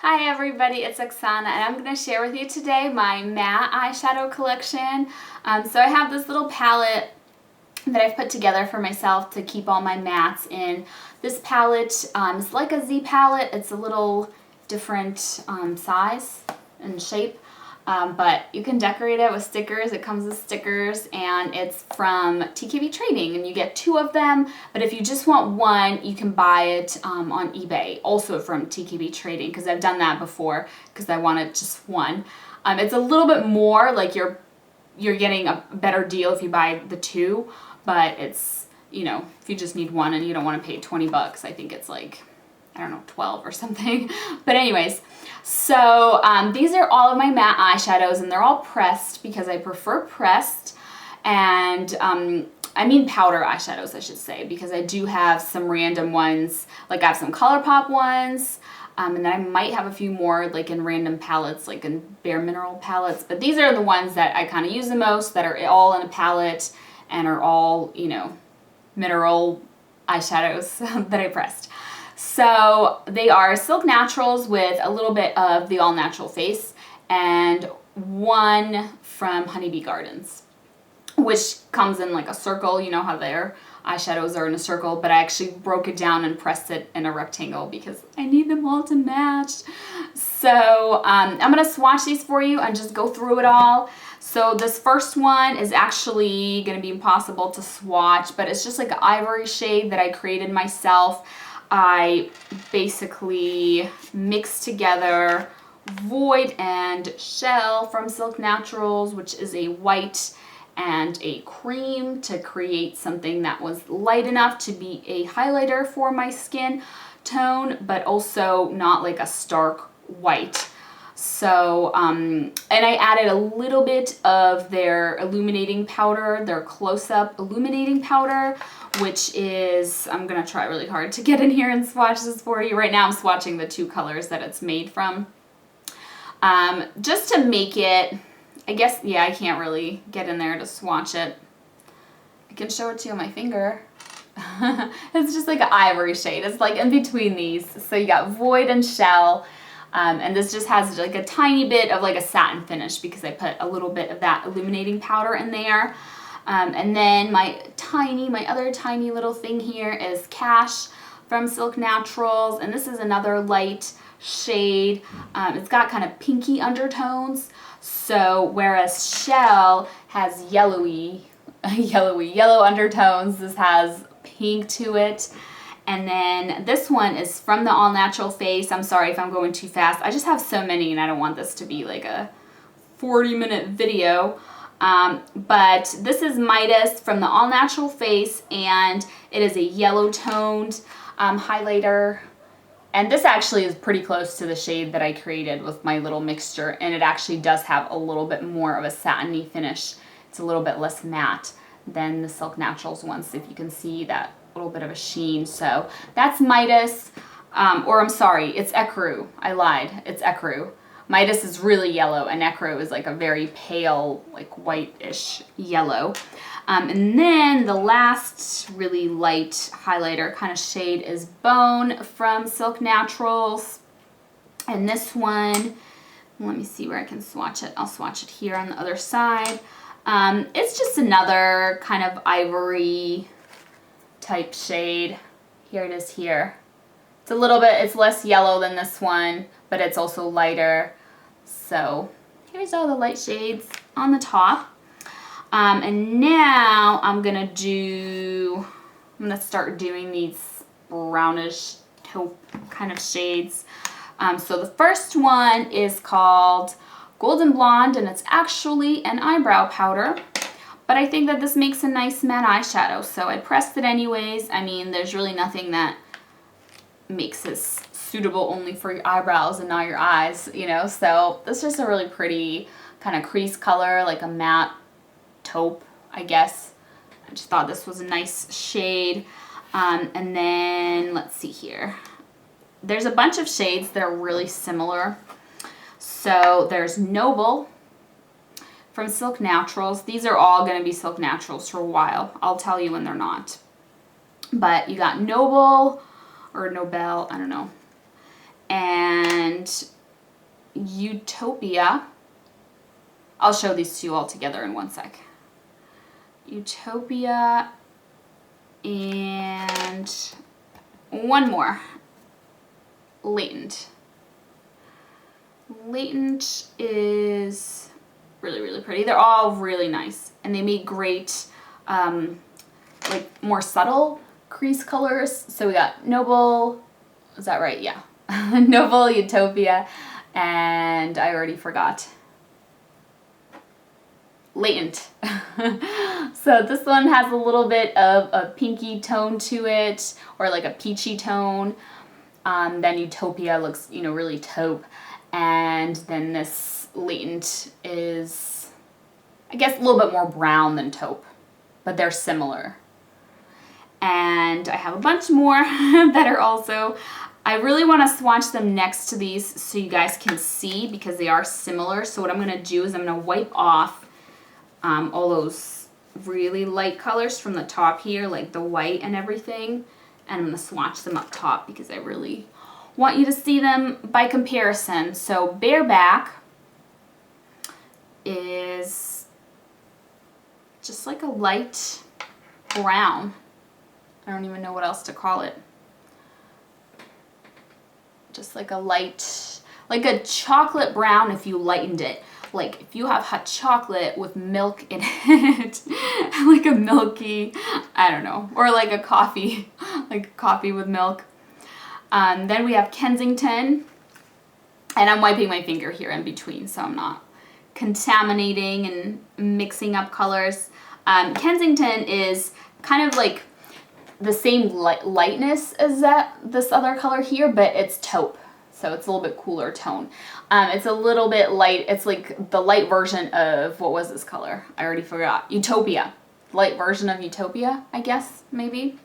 Hi everybody, it's Oksana and I'm going to share with you today my matte eyeshadow collection. So I have this little palette that I've put together for myself to keep all my mattes in. This palette is like a Z palette. It's a little different size and shape. But you can decorate it with stickers. It comes with stickers and it's from TKB Trading and you get 2 of them. But if you just want one, you can buy it on eBay, also from TKB Trading, because I've done that before because I wanted just one. It's a little bit more, like you're getting a better deal if you buy the 2, but it's, you know, if you just need one and you don't want to pay 20 bucks, I think it's like, I don't know, 12 or something. But anyways, so these are all of my matte eyeshadows and they're all pressed because I prefer pressed. And I mean powder eyeshadows, I should say, because I do have some random ones, like I have some ColourPop ones, and then I might have a few more like in random palettes, like in Bare Mineral palettes. But these are the ones that I kind of use the most, that are all in a palette and are all, you know, mineral eyeshadows that I pressed. So they are Silk Naturals with a little bit of the All Natural Face and one from Honeybee Gardens, which comes in like a circle. You know how their eyeshadows are in a circle, but I actually broke it down and pressed it in a rectangle because I need them all to match. So I'm going to swatch these for you and just go through it all. So this first one is actually going to be impossible to swatch, but it's just like an ivory shade that I created myself. I basically mixed together Void and Shell from Silk Naturals, which is a white and a cream, to create something that was light enough to be a highlighter for my skin tone, but also not like a stark white. So, and I added a little bit of their illuminating powder, their close-up illuminating powder, which is, I'm going to try really hard to get in here and swatch this for you. Right now I'm swatching the 2 colors that it's made from. Just to make it, I guess, yeah, I can't really get in there to swatch it. I can show it to you on my finger. It's just like an ivory shade. It's like in between these. So you got Void and Shell. And this just has like a tiny bit of like a satin finish because I put a little bit of that illuminating powder in there. And then my other tiny little thing here is Cash from Silk Naturals. And this is another light shade. It's got kind of pinky undertones. So whereas Shell has yellow undertones, this has pink to it. And then this one is from the All Natural Face. I'm sorry if I'm going too fast. I just have so many and I don't want this to be like a 40-minute video. But this is Midas from the All Natural Face, and it is a yellow toned highlighter. And this actually is pretty close to the shade that I created with my little mixture, and it actually does have a little bit more of a satiny finish. It's a little bit less matte than the Silk Naturals ones, if you can see that little bit of a sheen. So that's Midas, or I'm sorry, it's Ecru. I lied, it's Ecru. Midas is really yellow and Ecru is like a very pale, like whitish yellow. And then the last really light highlighter kind of shade is Bone from Silk Naturals. And this one, let me see where I can swatch it. I'll swatch it here on the other side. It's just another kind of ivory type shade. Here it is here. It's a little bit, it's less yellow than this one, but it's also lighter. So here's all the light shades on the top. And now I'm gonna start doing these brownish taupe kind of shades. So the first one is called Golden Blonde, and it's actually an eyebrow powder. But I think that this makes a nice matte eyeshadow, so I pressed it anyways. I mean, there's really nothing that makes this suitable only for your eyebrows and not your eyes, you know? So this is just a really pretty kind of crease color, like a matte taupe, I guess. I just thought this was a nice shade. And then, let's see here. There's a bunch of shades that are really similar. So there's Nobel from Silk Naturals. These are all going to be Silk Naturals for a while. I'll tell you when they're not. But you got Nobel, or Nobel, I don't know. and Eu-taupe-ia. I'll show these two all together in one sec. Eu-taupe-ia and one more, Latent. Latent is really, really pretty. They're all really nice, and they make great, like more subtle crease colors. So we got Nobel, is that right? Yeah. Nobel, Eu-taupe-ia, and I already forgot. Latent. So this one has a little bit of a pinky tone to it, or like a peachy tone. Then Eu-taupe-ia looks, you know, really taupe. And then this Latent is, I guess, a little bit more brown than taupe, but they're similar. And I have a bunch more that are also, I really want to swatch them next to these so you guys can see, because they are similar. So what I'm going to do is I'm going to wipe off all those really light colors from the top here, like the white and everything, and I'm going to swatch them up top because I really want you to see them by comparison. So Bareback is just like a light brown. I don't even know what else to call it. Just like a light, like a chocolate brown if you lightened it. Like if you have hot chocolate with milk in it, like a milky, I don't know, or like a coffee, like coffee with milk. Then we have Kensington, and I'm wiping my finger here in between so I'm not contaminating and mixing up colors. Kensington is kind of like the same lightness as this other color here, but it's taupe, so it's a little bit cooler tone. It's a little bit light. It's like the light version of, what was this color? I already forgot. Eu-taupe-ia. Light version of Eu-taupe-ia, I guess, maybe.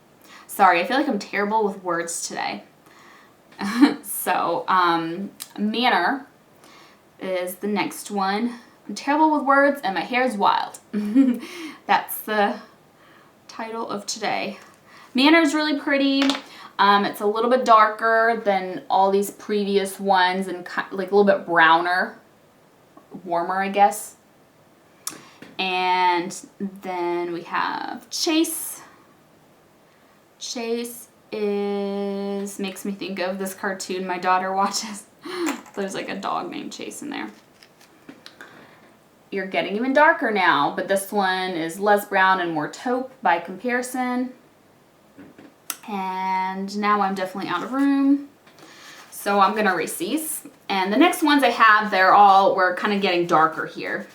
Sorry, I feel like I'm terrible with words today. So, Manor is the next one. I'm terrible with words and my hair's wild. That's the title of today. Manor is really pretty. It's a little bit darker than all these previous ones and like a little bit browner, warmer, I guess. And then we have Chase. Chase makes me think of this cartoon my daughter watches. There's like a dog named Chase in there. You're getting even darker now, but this one is less brown and more taupe by comparison. And now I'm definitely out of room, so I'm gonna erase these. And the next ones I have, we're kind of getting darker here.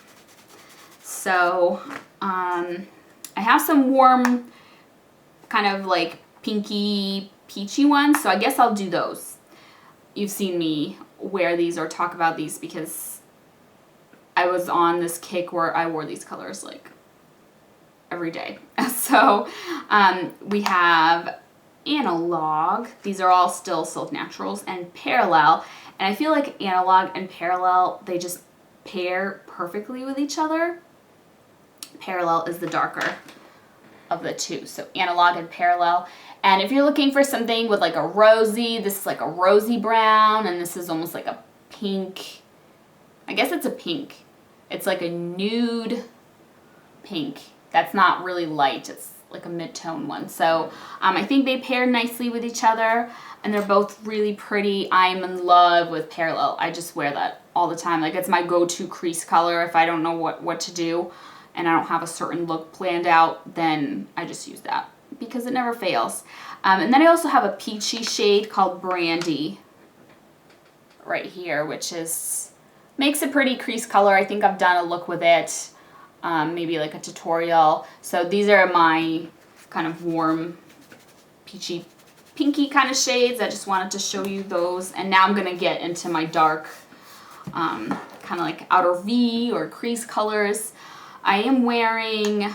So I have some warm, kind of like pinky peachy ones, so I guess I'll do those. You've seen me wear these or talk about these because I was on this kick where I wore these colors like every day. So we have Analog. These are all still Silk Naturals, and Parallel. And I feel like Analog and Parallel, they just pair perfectly with each other. Parallel is the darker of the two, so Analog and Parallel. And if you're looking for something with like a rosy, this is like a rosy brown, and this is almost like a pink. I guess it's a pink. It's like a nude pink. That's not really light. It's like a mid-tone one. So I think they pair nicely with each other, and they're both really pretty. I'm in love with Parallel. I just wear that all the time. Like, it's my go-to crease color if I don't know what to do and I don't have a certain look planned out, then I just use that because it never fails. And then I also have a peachy shade called Brandy right here, which makes a pretty crease color. I think I've done a look with it. Maybe like a tutorial. So these are my kind of warm, peachy, pinky kind of shades. I just wanted to show you those. And now I'm going to get into my dark, kind of like outer V or crease colors. I am wearing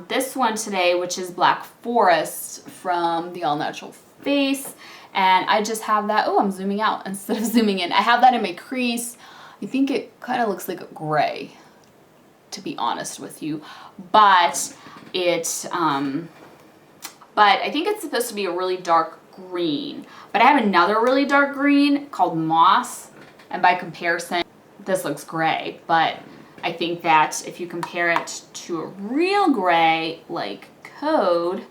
this one today, which is Black Forest from the All Natural Face. And I just have that, oh, I'm zooming out instead of zooming in. I have that in my crease. I think it kind of looks like a gray, to be honest with you, but I think it's supposed to be a really dark green. But I have another really dark green called Moss, and by comparison, this looks gray. But I think that if you compare it to a real gray, like Code,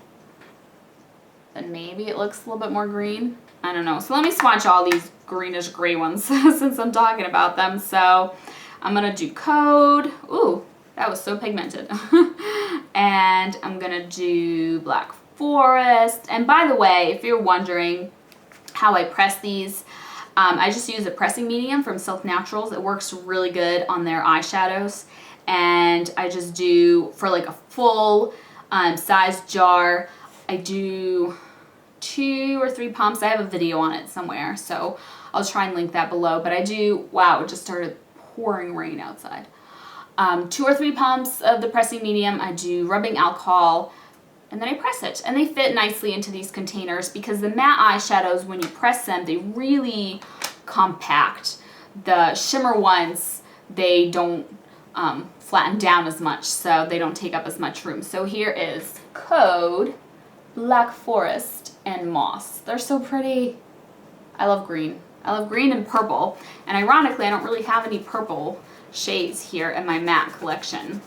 then maybe it looks a little bit more green. I don't know. So let me swatch all these greenish gray ones since I'm talking about them. So I'm gonna do Code. Ooh, that was so pigmented. And I'm gonna do Black Forest. And by the way, if you're wondering how I press these, I just use a pressing medium from Silk Naturals. It works really good on their eyeshadows. And I just do, for like a full size jar, I do 2 or 3 pumps. I have a video on it somewhere, so I'll try and link that below. But I do, wow, it just started pouring rain outside. 2 or 3 pumps of the pressing medium. I do rubbing alcohol, and then I press it. And they fit nicely into these containers because the matte eyeshadows, when you press them, they really compact. The shimmer ones, they don't flatten down as much, so they don't take up as much room. So here is Code, Black Forest, and Moss. They're so pretty. I love green. I love green and purple. And ironically, I don't really have any purple shades here in my matte collection.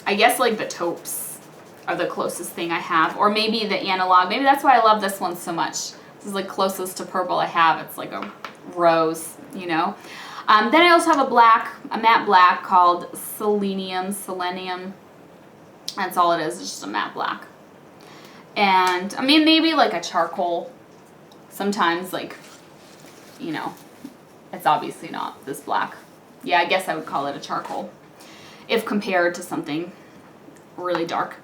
I guess like the taupes are the closest thing I have, or maybe the analog. Maybe that's why I love this one so much. This is like closest to purple I have. It's like a rose, you know. Then I also have a matte black called Selenium. That's all it is. It's just a matte black. And I mean, maybe like a charcoal. Sometimes, like, you know, it's obviously not this black. Yeah, I guess I would call it a charcoal if compared to something really dark.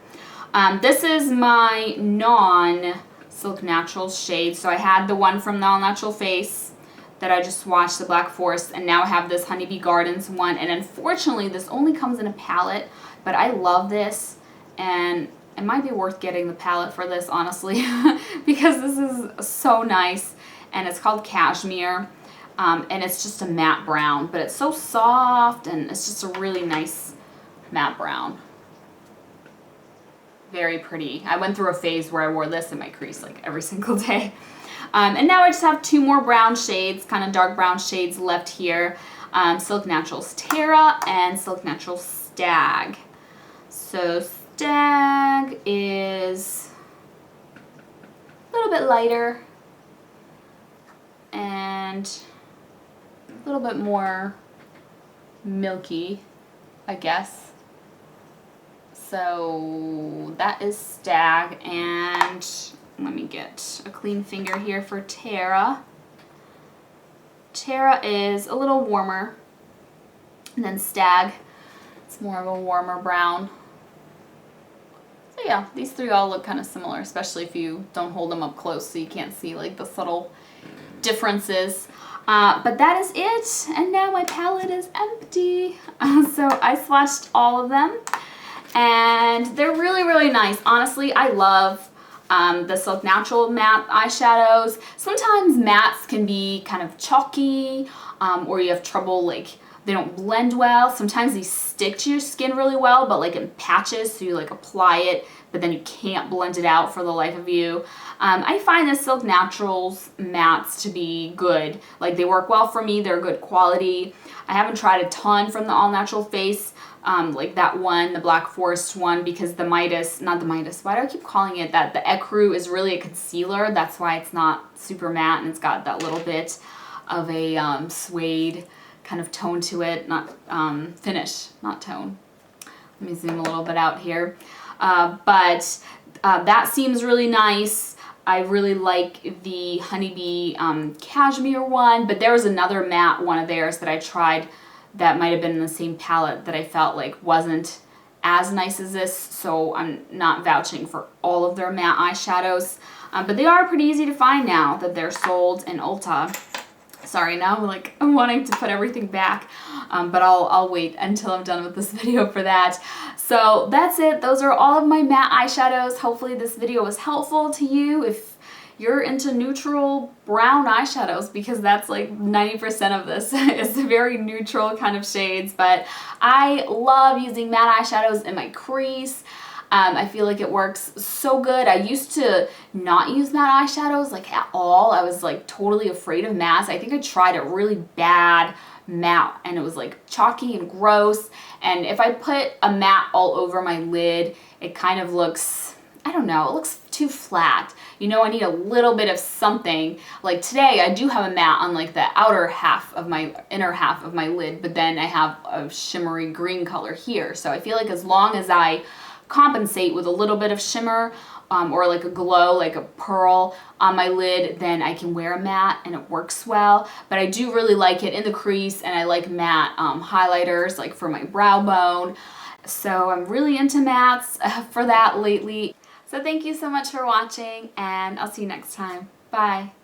This is my non-Silk Naturals shade. So I had the one from the All Natural Face that I just swatched, the Black Forest, and now I have this Honeybee Gardens one. And unfortunately, this only comes in a palette, but I love this, and it might be worth getting the palette for this, honestly, because this is so nice, and it's called Kashmir, and it's just a matte brown, but it's so soft, and it's just a really nice matte brown. Very pretty. I went through a phase where I wore this in my crease like every single day. And now I just have 2 more brown shades, kind of dark brown shades left here. Silk Naturals Terra and Silk Naturals Stag. So Stag is a little bit lighter and a little bit more milky, I guess. So that is Stag, and let me get a clean finger here for Terra. Terra is a little warmer than Stag. It's more of a warmer brown. So yeah, these 3 all look kind of similar, especially if you don't hold them up close so you can't see like the subtle differences. But that is it, and now my palette is empty. So I swatched all of them, and they're really, really nice. Honestly, I love the Silk Natural matte eyeshadows. Sometimes mattes can be kind of chalky, or you have trouble, like they don't blend well. Sometimes they stick to your skin really well, but like in patches, so you like apply it, but then you can't blend it out for the life of you. I find the Silk Naturals mattes to be good. Like they work well for me, they're good quality. I haven't tried a ton from the All Natural Face, like that one, the Black Forest one, because the Midas, not the Midas, why do I keep calling it that? The Ecru is really a concealer. That's why it's not super matte, and it's got that little bit of a suede kind of tone to it, not finish, not tone. Let me zoom a little bit out here. But that seems really nice. I really like the Honeybee Cashmere one, but there was another matte one of theirs that I tried that might have been in the same palette that I felt like wasn't as nice as this, so I'm not vouching for all of their matte eyeshadows. But they are pretty easy to find now that they're sold in Ulta. Sorry, now I'm wanting to put everything back, but I'll wait until I'm done with this video for that. So that's it. Those are all of my matte eyeshadows. Hopefully this video was helpful to you if you're into neutral brown eyeshadows, because that's like 90% of this is very neutral kind of shades. But I love using matte eyeshadows in my crease. I feel like it works so good. I used to not use matte eyeshadows like at all. I was like totally afraid of mattes. I think I tried a really bad matte and it was like chalky and gross. And if I put a matte all over my lid, it kind of looks, I don't know, it looks too flat. You know, I need a little bit of something. Like today, I do have a matte on like the outer half of my, inner half of my lid, but then I have a shimmery green color here. So I feel like as long as I compensate with a little bit of shimmer or like a glow, like a pearl on my lid, then I can wear a matte and it works well. But I do really like it in the crease, and I like matte highlighters like for my brow bone. So I'm really into mattes for that lately. So thank you so much for watching, and I'll see you next time. Bye.